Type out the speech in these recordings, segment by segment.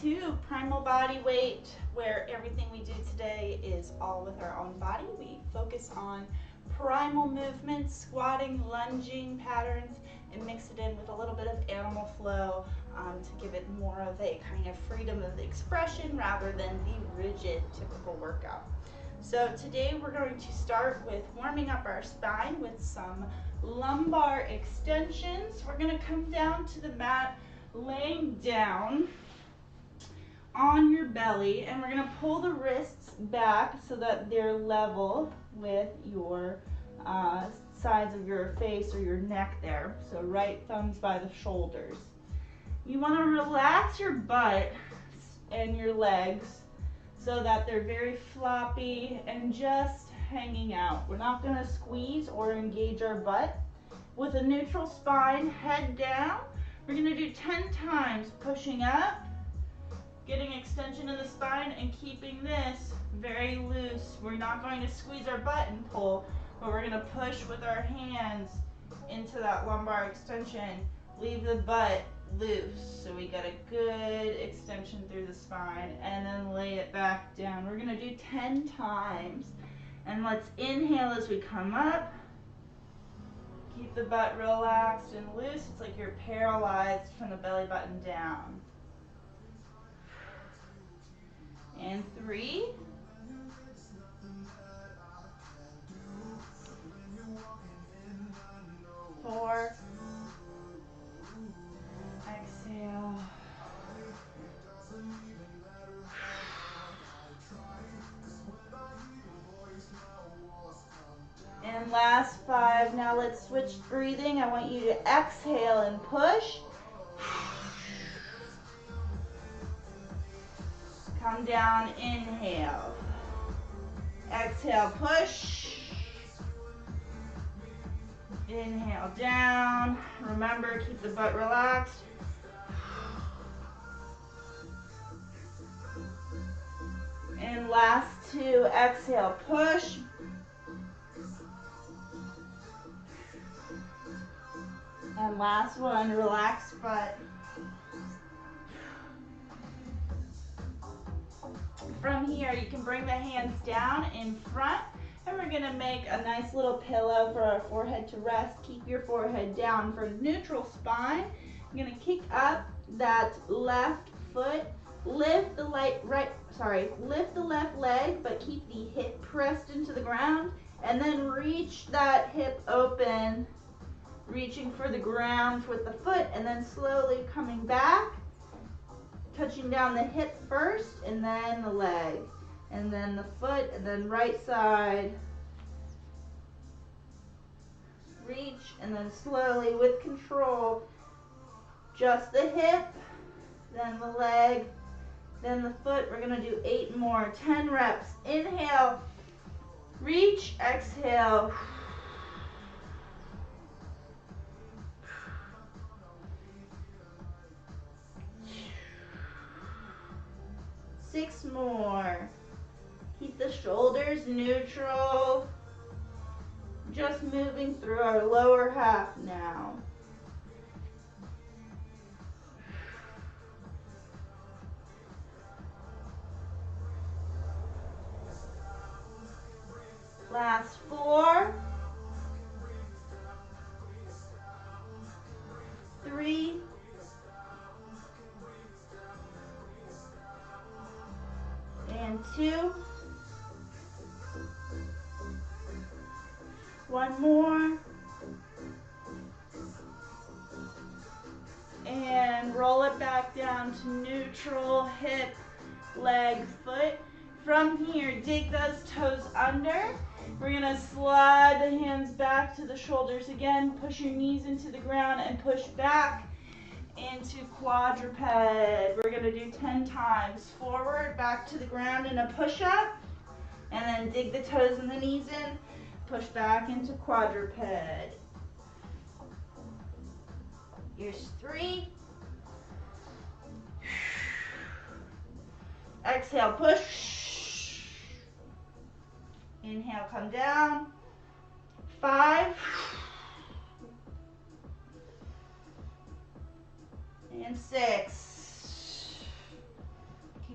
to Primal Body Weight, where everything we do today is all with our own body. We focus on primal movements, squatting, lunging patterns, and mix it in with a little bit of animal flow to give it more of a kind of freedom of expression rather than the rigid typical workout. So today we're going to start with warming up our spine with some lumbar extensions. We're going to come down to the mat, laying down on your belly, and we're going to pull the wrists back so that they're level with your sides of your face or your neck there. So right thumbs by the shoulders. You want to relax your butt and your legs so that they're very floppy and just hanging out. We're not going to squeeze or engage our butt. With a neutral spine, head down, we're going to do 10 times, pushing up, getting extension in the spine, and keeping this very loose. We're not going to squeeze our butt and pull, but we're going to push with our hands into that lumbar extension. Leave the butt loose so we get a good extension through the spine, and then lay it back down. We're going to do 10 times, and let's inhale as we come up. Keep the butt relaxed and loose. It's like you're paralyzed from the belly button down. And 3, 4, exhale. And last 5. Now let's switch breathing. I want you to exhale and push. Come down, inhale. Exhale, push. Inhale, down. Remember, keep the butt relaxed. And last 2, exhale, push. And last one, relax butt. From here, you can bring the hands down in front, and we're going to make a nice little pillow for our forehead to rest. Keep your forehead down for neutral spine. I'm going to kick up that left foot, lift the left leg, but keep the hip pressed into the ground, and then reach that hip open, reaching for the ground with the foot, and then slowly coming back, touching down the hip first, and then the leg, and then the foot, and then right side. Reach, and then slowly with control, just the hip, then the leg, then the foot. We're going to do 8 more, 10 reps. Inhale, reach, exhale. 6 more. Keep the shoulders neutral. Just moving through our lower half now. Last 4. 3. 2. 1 more. And roll it back down to neutral, hip, leg, foot. From here, dig those toes under. We're going to slide the hands back to the shoulders again. Push your knees into the ground and push back into quadruped. We're going to do 10 times. Forward, back to the ground in a push-up, and then dig the toes and the knees in, push back into quadruped. Here's 3. Exhale, push. Inhale, come down. 5. And 6.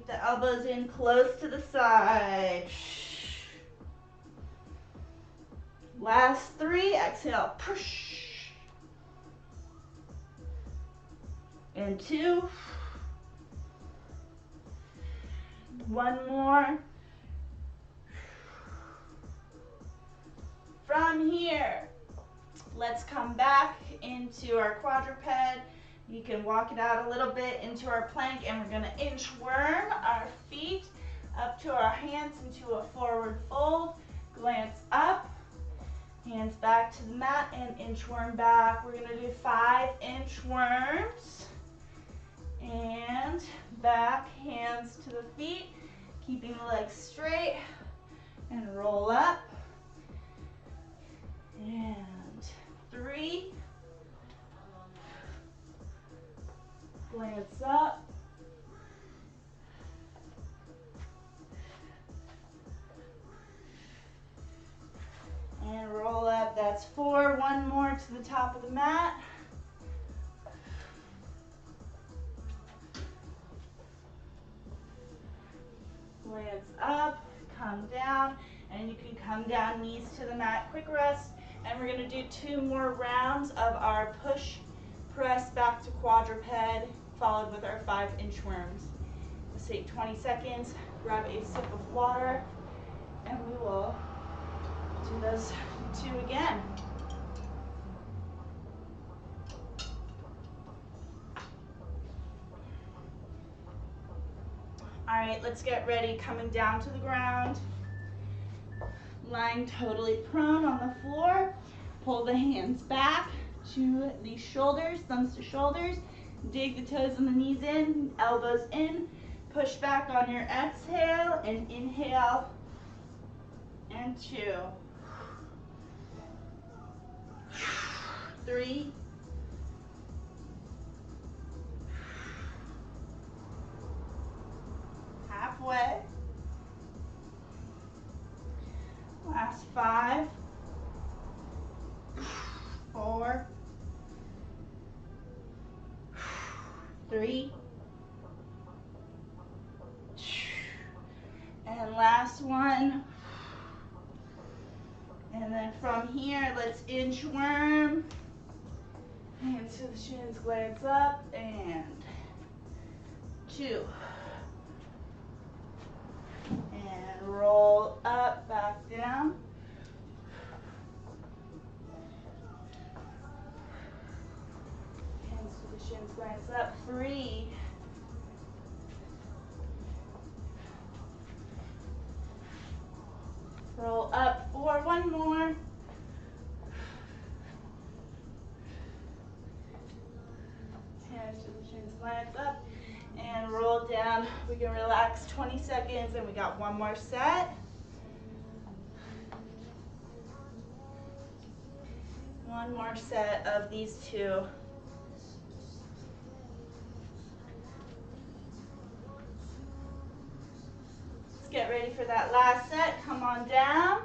the elbows in close to the side. Last 3, exhale, push. And 2. 1 more. From here, let's come back into our quadruped. You can walk it out a little bit into our plank, and we're gonna inchworm our feet up to our hands into a forward fold. Glance up, hands back to the mat, and inchworm back. We're gonna do 5 inchworms. And back, hands to the feet, keeping the legs straight, and roll up. And 3. Glance up. And roll up, that's 4. 1 more to the top of the mat. Glance up, come down, and you can come down, knees to the mat, quick rest. And we're gonna do 2 more rounds of our push, press back to quadruped, followed with our 5 inchworms. Let's take 20 seconds, grab a sip of water, and we will do those 2 again. All right, let's get ready, coming down to the ground. Lying totally prone on the floor. Pull the hands back to the shoulders, thumbs to shoulders. Dig the toes and the knees in, elbows in. Push back on your exhale and inhale. And 2. 3. 1/2. Last 5. 4. 3. And last one. And then from here, let's inchworm. Hands to the shins, glance up, and 2. And roll up, back down. Hands to the shins, glance up, 3. Roll up, 4, 1 more. Hands to the shins, glance up, and roll down. We can relax 20 seconds, and we got 1 more set. 1 more set of these 2. Let's get ready for that last set. Come on down.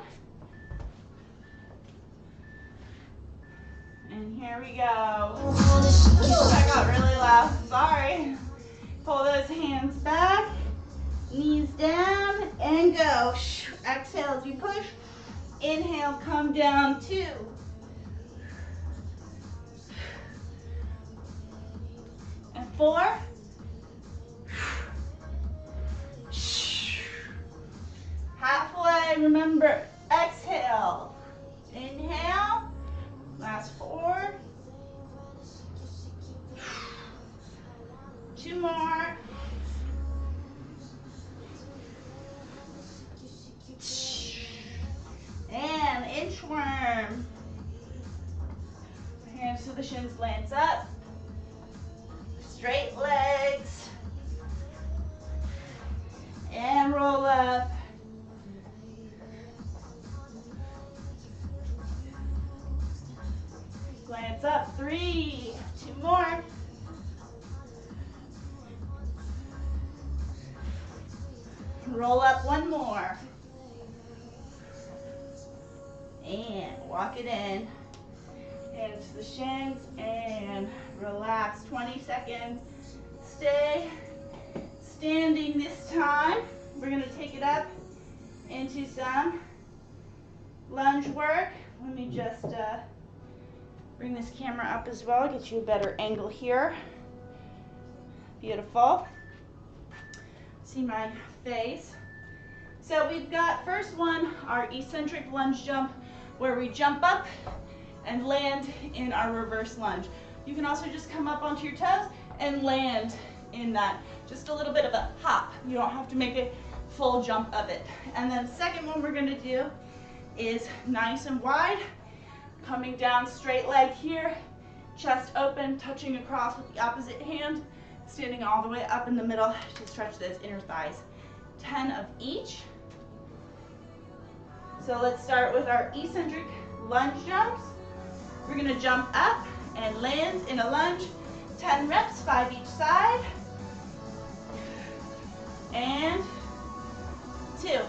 And here we go. That got really loud, sorry. Pull those hands back, knees down, and go. Exhale as you push. Inhale, come down, 2. And 4. Halfway, remember, exhale. Inhale, last 4. 2 more. And inchworm. Hands to the shins, glance up. Straight legs. And roll up. Glance up, 3. 2 more. Roll up 1 more. And walk it in. Hands to the shins and relax. 20 seconds. Stay standing this time. We're gonna take it up into some lunge work. Let me just bring this camera up as well, get you a better angle here. Beautiful. See my face. So we've got first one, our eccentric lunge jump, where we jump up and land in our reverse lunge. You can also just come up onto your toes and land in that. Just a little bit of a hop. You don't have to make a full jump of it. And then second one we're gonna do is nice and wide, coming down straight leg here, chest open, touching across with the opposite hand, standing all the way up in the middle to stretch those inner thighs. 10 of each. So let's start with our eccentric lunge jumps. We're gonna jump up and land in a lunge. 10 reps, 5 each side. And 2.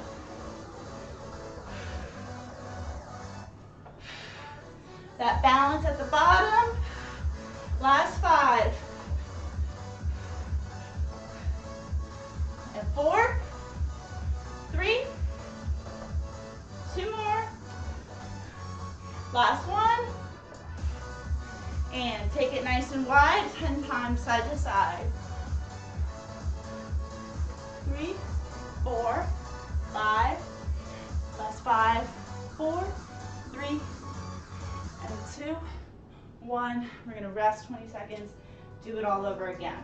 That balance at the bottom. Last 5. And 4, 3, 2 more. Last one. And take it nice and wide, 10 times side to side. 3, 4, 5. Last 5, 4, 3, and 2, 1. We're going to rest 20 seconds. Do it all over again.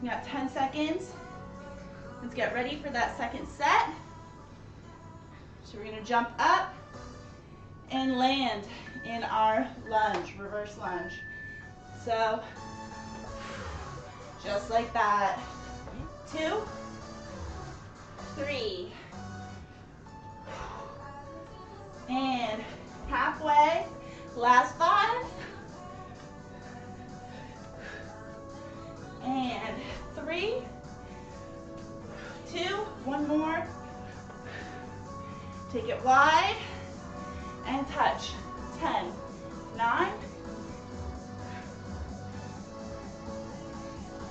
You got 10 seconds. Let's get ready for that second set. So we're going to jump up and land in our lunge, reverse lunge. So just like that. 2, 3. And halfway. Last 5. And 3, 2, one more. Take it wide and touch. 10, 9.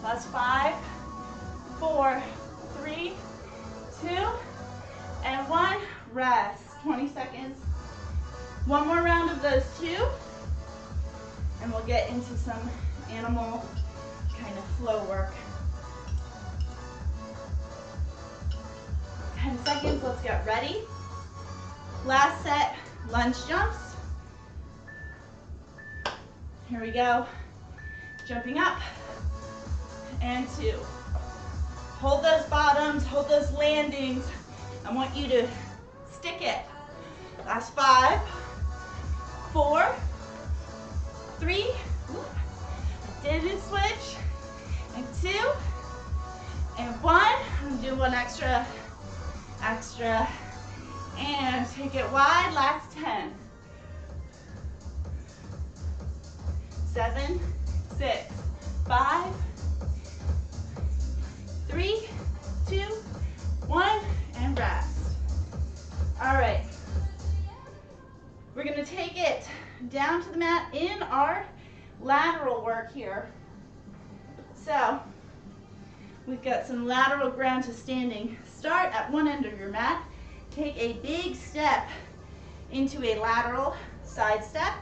Last 5, 4, 3, 2, and 1. Rest. 20 seconds. One more round of those 2, and we'll get into some animal kind of flow work. 10 seconds, let's get ready. Last set, lunge jumps. Here we go. Jumping up, and 2. Hold those bottoms, hold those landings. I want you to stick it. Last 5, 4, 3, didn't switch, and 2, and 1. I'm gonna do one extra, and take it wide. Last 10, 7, 6, 5, 3, 2, 1, and rest. All right, we're gonna take it down to the mat in our lateral work here. So we've got some lateral ground to standing. Start at one end of your mat. Take a big step into a lateral side step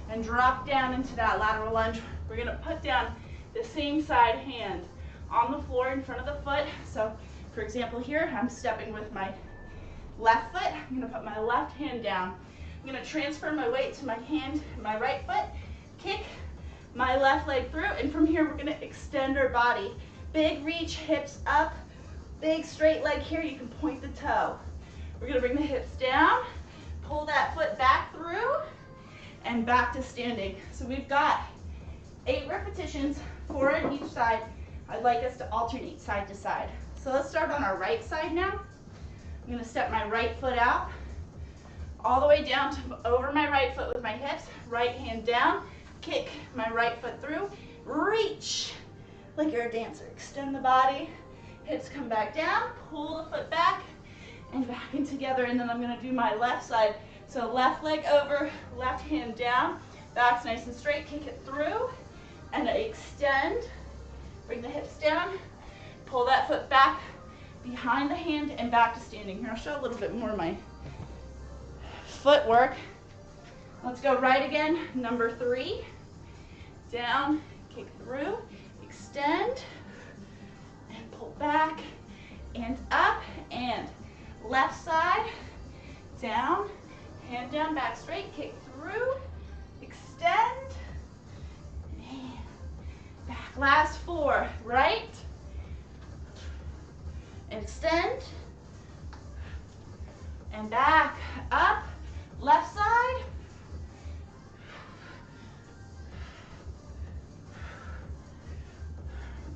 and drop down into that lateral lunge. We're gonna put down the same side hand on the floor in front of the foot. So for example here, I'm stepping with my left foot. I'm gonna put my left hand down. I'm gonna transfer my weight to my hand, my right foot, kick my left leg through, and from here we're gonna extend our body. Big reach, hips up, big straight leg here. You can point the toe. We're gonna bring the hips down, pull that foot back through, and back to standing. So we've got 8 repetitions, 4 on each side. I'd like us to alternate side to side. So let's start on our right side now. I'm gonna step my right foot out, all the way down to over my right foot with my hips, right hand down, kick my right foot through, reach like you're a dancer. Extend the body, hips come back down, pull the foot back, and back and together, and then I'm gonna do my left side. So left leg over, left hand down, back's nice and straight, kick it through, and extend. Bring the hips down, pull that foot back behind the hand and back to standing. Here, I'll show a little bit more of my footwork. Let's go right again, number 3. Down, kick through, extend, and pull back, and up, and left side, down, hand down, back straight, kick through, extend, and back. Last 4, right, extend, and back, up, left side,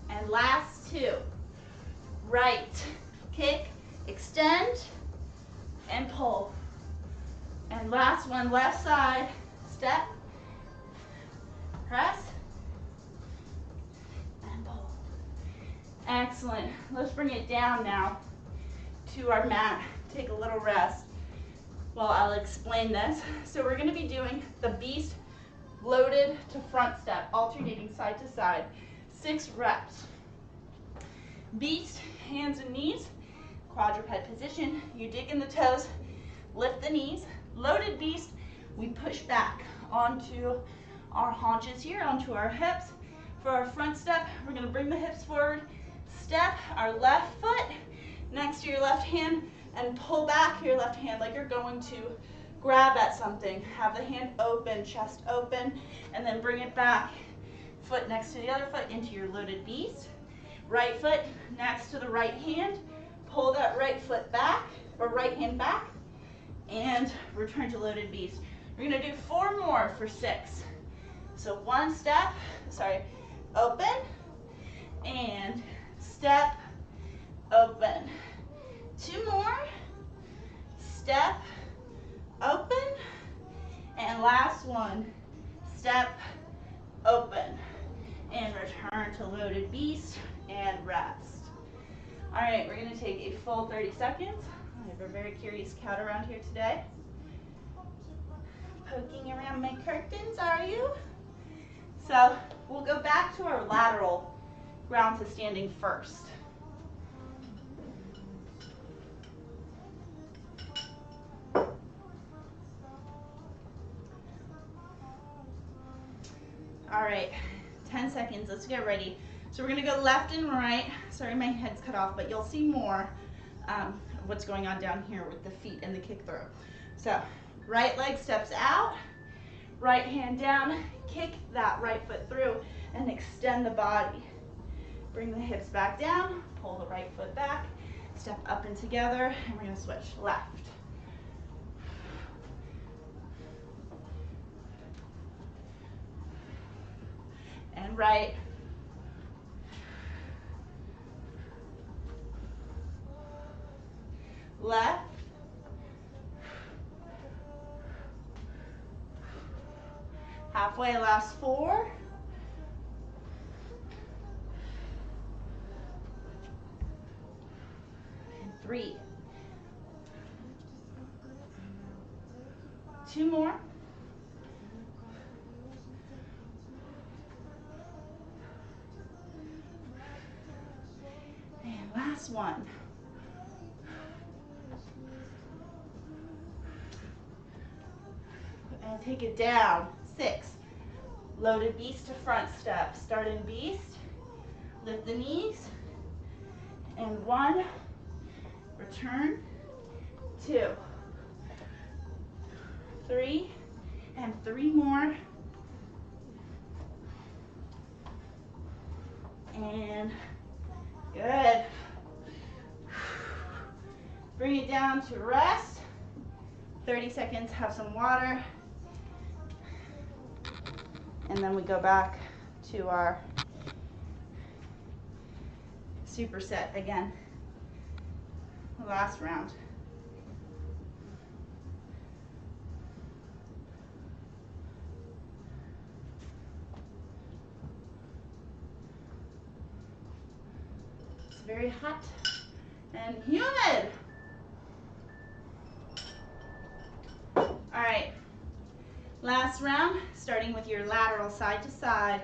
and last 2, right, kick, extend, and pull. And last one, left side, step, press, and pull. Excellent. Let's bring it down now to our mat. Take a little rest while I'll explain this. So we're going to be doing the beast loaded to front step, alternating side to side, 6 reps. Beast, hands and knees, quadruped position. You dig in the toes, lift the knees. Loaded beast, we push back onto our haunches here, onto our hips. For our front step, we're going to bring the hips forward, step our left foot next to your left hand, and pull back your left hand like you're going to grab at something. Have the hand open, chest open, and then bring it back. Foot next to the other foot into your loaded beast. Right foot next to the right hand. Pull that right foot back, or right hand back, and return to loaded beast. We're going to do 4 more for 6. So 1 step, open, and step, open. 2 more, step, open, and last one, step, open, and return to loaded beast and rest. All right, we're going to take a full 30 seconds. I have a very curious cat around here today. Poking around my curtains, are you? So we'll go back to our lateral ground to standing first. All right, 10 seconds, let's get ready. So we're gonna go left and right. Sorry, my head's cut off, but you'll see more of what's going on down here with the feet and the kick through. So right leg steps out, right hand down, kick that right foot through and extend the body. Bring the hips back down, pull the right foot back, step up and together, and we're gonna switch left. And right. Left. Halfway, last 4. And 3. 2 more. And last one. And take it down. 6. Loaded beast to front step. Start in beast. Lift the knees. And 1. Return. 2. 3. And 3 more. And good. Bring it down to rest. 30 seconds, have some water. And then we go back to our superset again. The last round. It's very hot and humid. Last round, starting with your lateral side to side.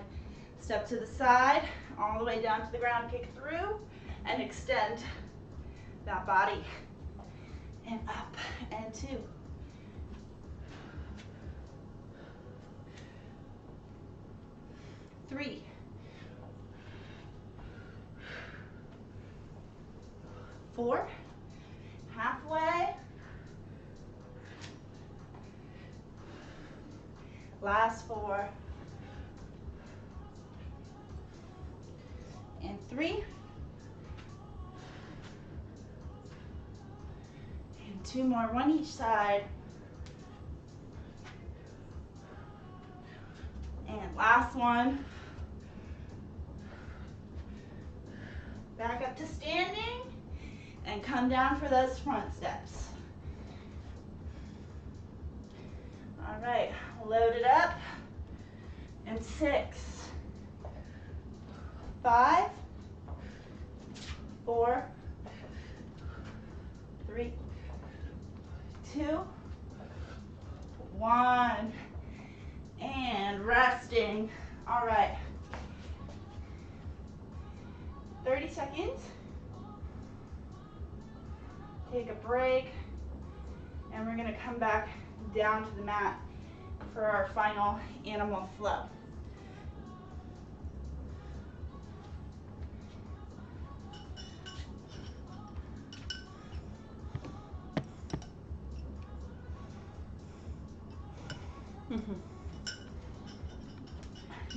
Step to the side, all the way down to the ground, kick through, and extend that body. And up, and 2. 3. 4. Halfway. Last 4. And 3. And 2 more, 1 each side. And last one. Back up to standing and come down for those front steps. All right, load it up. And 6, 5, 4, 3, 2, 1. And resting. All right. 30 seconds. Take a break. And we're going to come back down to the mat for our final animal flow.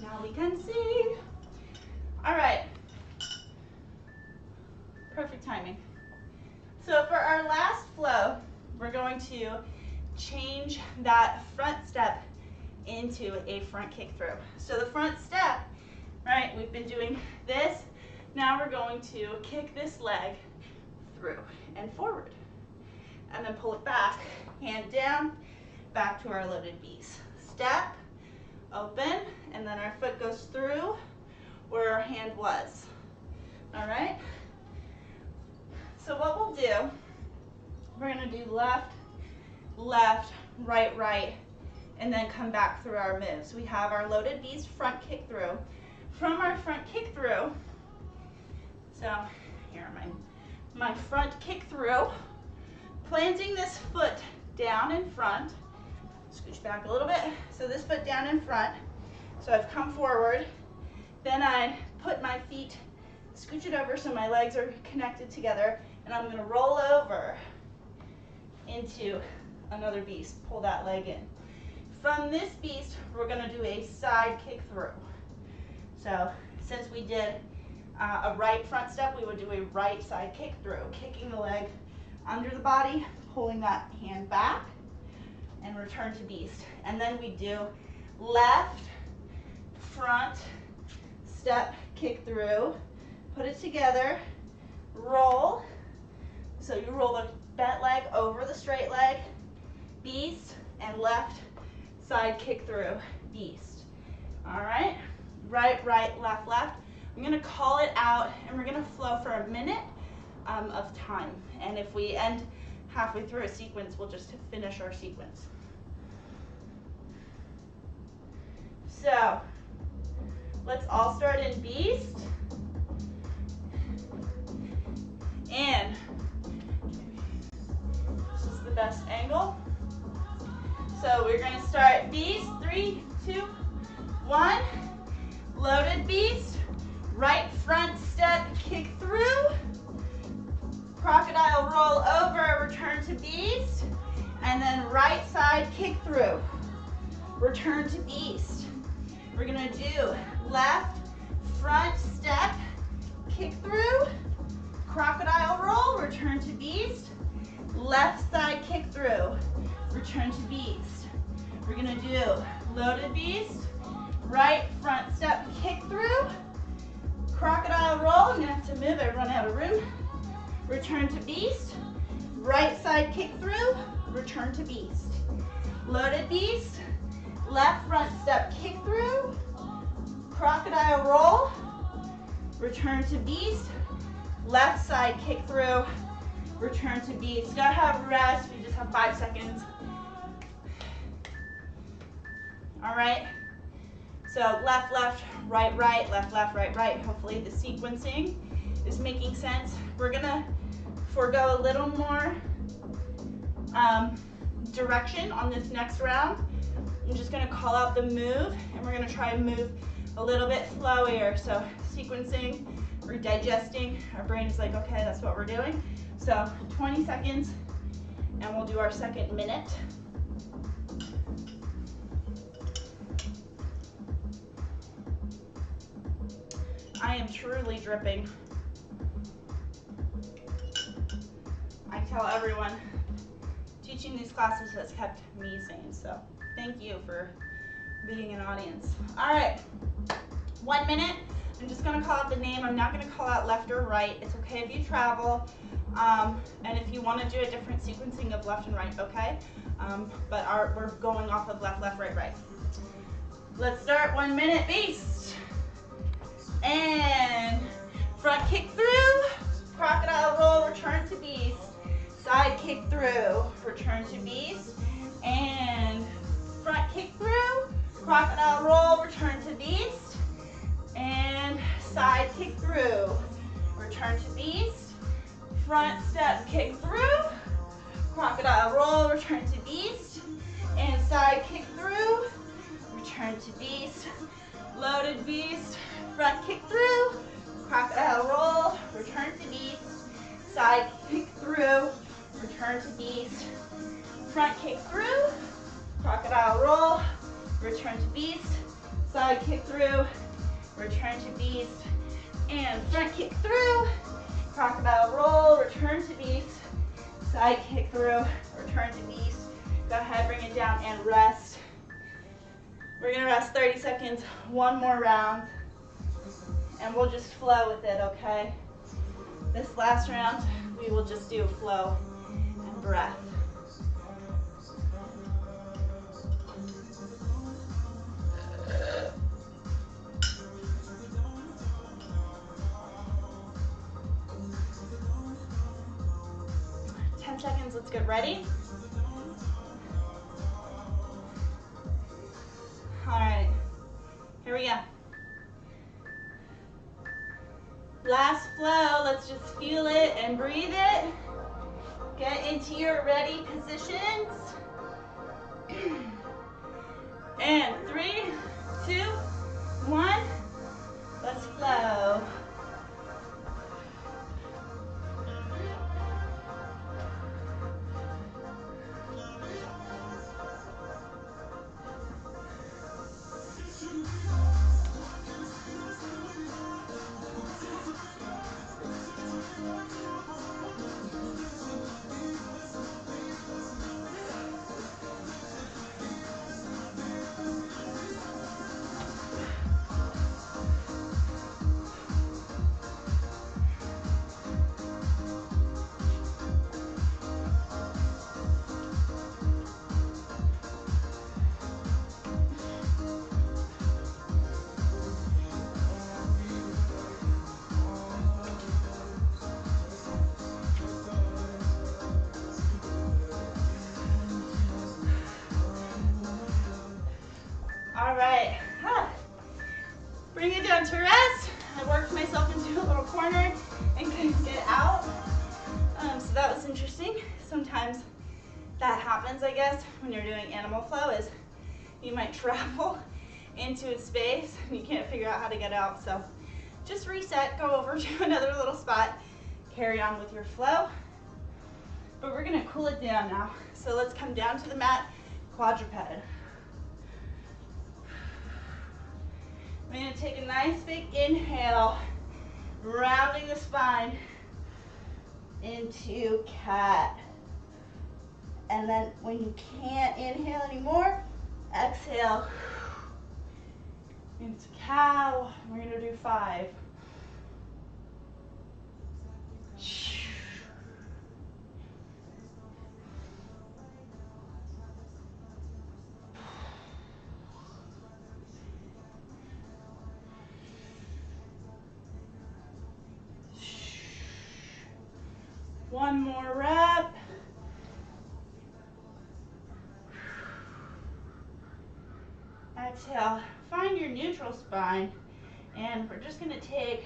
Now we can see. All right. Perfect timing. So for our last flow, we're going to change that front step into a front kick through. So the front step, right, we've been doing this. Now we're going to kick this leg through and forward. And then pull it back, hand down, back to our loaded B's. Step, open, and then our foot goes through where our hand was. All right? So what we'll do, we're going to do left, left, right, right, and then come back through our moves. We have our loaded B's front kick through. From our front kick through, so here my front kick through, planting this foot down in front, scooch back a little bit, so this foot down in front, so I've come forward, then I put my feet, scooch it over so my legs are connected together, and I'm going to roll over into another beast, pull that leg in. From this beast, we're going to do a side kick through. So since we did a right front step, we would do a right side kick through, kicking the leg under the body, pulling that hand back, and return to beast. And then we do left, front, step, kick through, put it together, roll. So you roll the bent leg over the straight leg, beast, and left side kick through, beast. All right, right, right, left, left. I'm gonna call it out and we're gonna flow for a minute of time. And if we end halfway through a sequence, we'll just finish our sequence. So let's all start in beast. And this is the best angle. So we're going to start beast, 3, 2, 1. Loaded beast, right front step, kick through. Crocodile roll over, return to beast. And then right side kick through, return to beast. We're going to do left front step, kick through. Crocodile roll, return to beast. Left side kick through, return to beast. We're gonna do loaded beast, right front step kick through, crocodile roll. I'm gonna have to move, I run out of room. Return to beast, right side kick through, return to beast. Loaded beast, left front step kick through, crocodile roll, return to beast. Left side kick through, return to beast. Gotta have rest, we just have 5 seconds. All right? So left, left, right, right, left, left, right, right. Hopefully the sequencing is making sense. We're gonna forego a little more direction on this next round. I'm just gonna call out the move, and we're gonna try and move a little bit flowier. So sequencing, we're digesting. Our brain is like, okay, that's what we're doing. So 20 seconds, and we'll do our second minute. I am truly dripping. I tell everyone, teaching these classes has kept me sane, so thank you for being an audience. All right, 1 minute. I'm just gonna call out the name. I'm not gonna call out left or right. It's okay if you travel, and if you wanna do a different sequencing of left and right, okay? But we're going off of left, left, right, right. Let's start. 1 minute, beast. And front kick through, crocodile roll, return to beast. Side kick through, return to beast. And front kick through, crocodile roll, return to beast. And side kick through, return to beast. Front step kick through, crocodile roll, return to beast. And side kick through, return to beast. Loaded beast. Front kick through, crocodile roll, return to beast. Side kick through, return to beast. Front kick through, crocodile roll, return to beast. Side kick through, return to beast. And front kick through, crocodile roll, return to beast. Side kick through, return to beast. Go ahead, bring it down and rest. We're gonna rest 30 seconds, one more round. And we'll just flow with it, okay? This last round, we will just do flow and breath. Let's get ready. All right, here we go. Last flow, let's just feel it and breathe it. Get into your ready positions. And 3, 2, 1, let's flow. All right, bring it down to rest. I worked myself into a little corner and couldn't get out. So that was interesting. Sometimes that happens, I guess, when you're doing animal flow, is you might travel into a space and you can't figure out how to get out. So just reset, go over to another little spot, carry on with your flow. But we're gonna cool it down now. So let's come down to the mat, quadruped. We're gonna take a nice big inhale, rounding the spine into cat. And then when you can't inhale anymore, exhale into cow. We're gonna do 5. One more rep. exhale, find your neutral spine, and we're just gonna take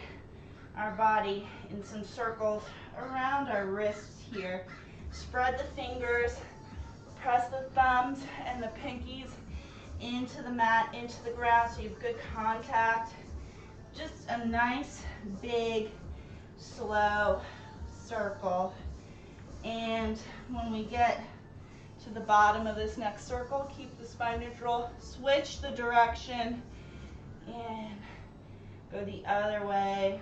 our body in some circles around our wrists here. Spread the fingers, press the thumbs and the pinkies into the mat, into the ground, so you have good contact. Just a nice, big, slow circle. And when we get to the bottom of this next circle, keep the spine neutral, switch the direction, and go the other way.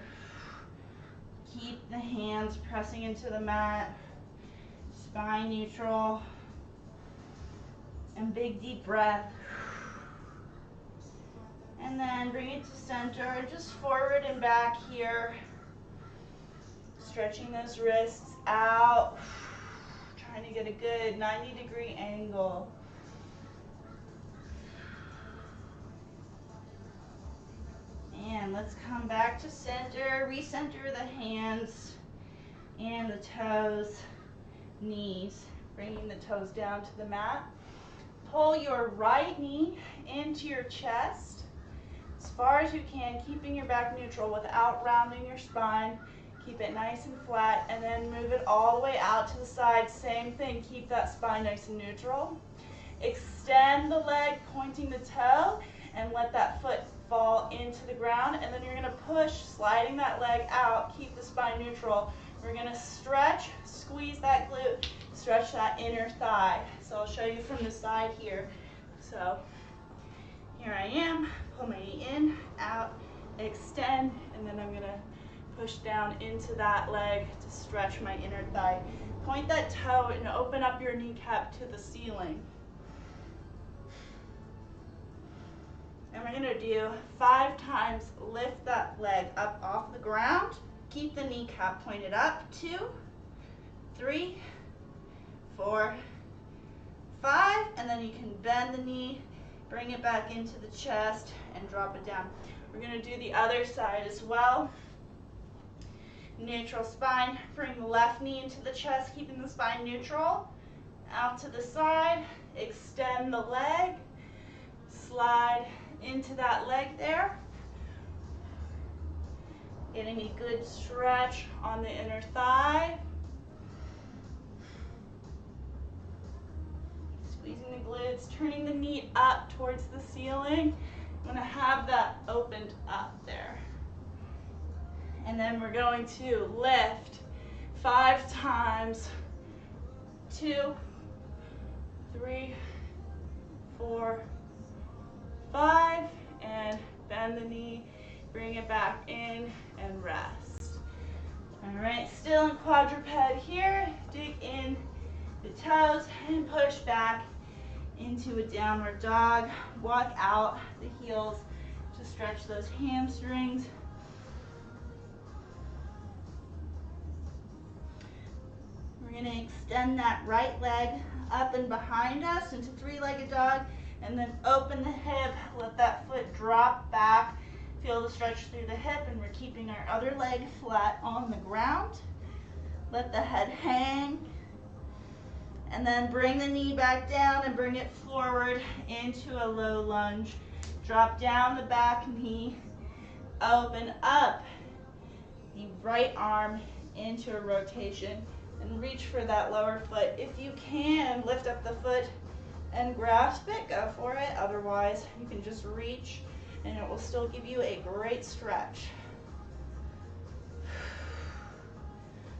Keep the hands pressing into the mat, spine neutral, and big deep breath. And then bring it to center, just forward and back here. Stretching those wrists out, trying to get a good 90-degree angle. And let's come back to center, recenter the hands and the toes, knees, bringing the toes down to the mat. Pull your right knee into your chest as far as you can, keeping your back neutral without rounding your spine. Keep it nice and flat, and then move it all the way out to the side. Same thing, keep that spine nice and neutral. Extend the leg, pointing the toe, and let that foot fall into the ground, and then you're gonna push, sliding that leg out, keep the spine neutral. We're gonna stretch, squeeze that glute, stretch that inner thigh. So I'll show you from the side here. So here I am, pull my knee in, out, extend, and then I'm gonna push down into that leg to stretch my inner thigh. Point that toe and open up your kneecap to the ceiling. And we're gonna do 5 times, lift that leg up off the ground. Keep the kneecap pointed up. 2, 3, 4, 5, and then you can bend the knee, bring it back into the chest, and drop it down. We're gonna do the other side as well. Neutral spine, bring the left knee into the chest, keeping the spine neutral. Out to the side, extend the leg, slide into that leg there. Getting a good stretch on the inner thigh. Squeezing the glutes, turning the knee up towards the ceiling. I'm gonna have that opened up there. And then we're going to lift 5 times. 2, 3, 4, 5, and bend the knee, bring it back in, and rest. All right, still in quadruped here. Dig in the toes and push back into a downward dog. Walk out the heels to stretch those hamstrings. We're gonna extend that right leg up and behind us into 3-legged dog, and then open the hip, let that foot drop back. Feel the stretch through the hip, and we're keeping our other leg flat on the ground. Let the head hang, and then bring the knee back down and bring it forward into a low lunge. Drop down the back knee, open up the right arm into a rotation, and reach for that lower foot. If you can, lift up the foot and grasp it, go for it. Otherwise, you can just reach, and it will still give you a great stretch.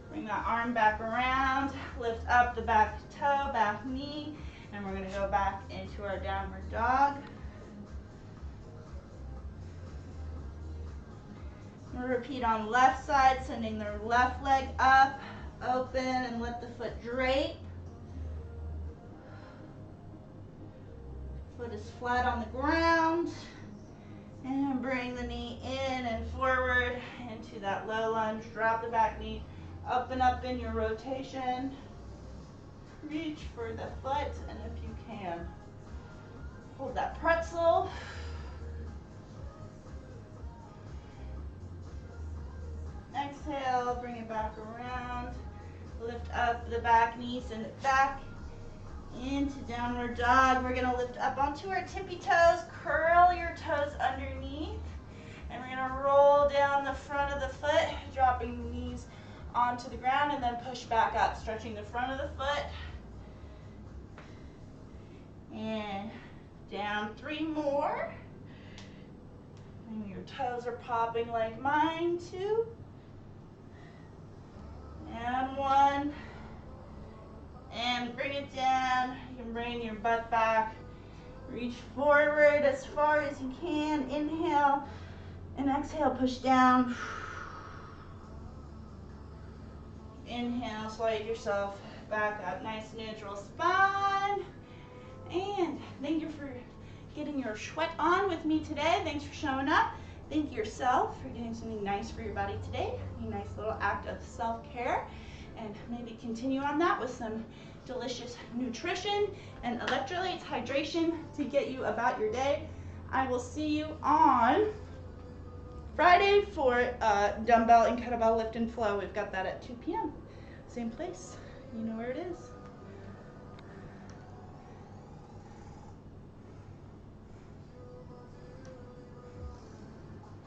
Bring that arm back around, lift up the back toe, back knee, and we're gonna go back into our downward dog. We'll repeat on left side, sending the left leg up, open, and let the foot drape. Foot is flat on the ground. And bring the knee in and forward into that low lunge. Drop the back knee, open up in your rotation. Reach for the foot, and if you can, hold that pretzel. Exhale, bring it back around. Lift up the back knee, send it back Into downward dog. We're gonna lift up onto our tippy toes, curl your toes underneath, and we're gonna roll down the front of the foot, dropping the knees onto the ground, and then push back up, stretching the front of the foot. And down 3 more. And your toes are popping like mine too. And 1. And bring it down. You can bring your butt back. Reach forward as far as you can. Inhale and exhale, push down. Inhale, slide yourself back up. Nice neutral spine. And thank you for getting your sweat on with me today. Thanks for showing up. Thank yourself for getting something nice for your body today. A nice little act of self-care. And maybe continue on that with some delicious nutrition and electrolytes, hydration to get you about your day. I will see you on Friday for dumbbell and kettlebell lift and flow. We've got that at 2 p.m. Same place. You know where it is.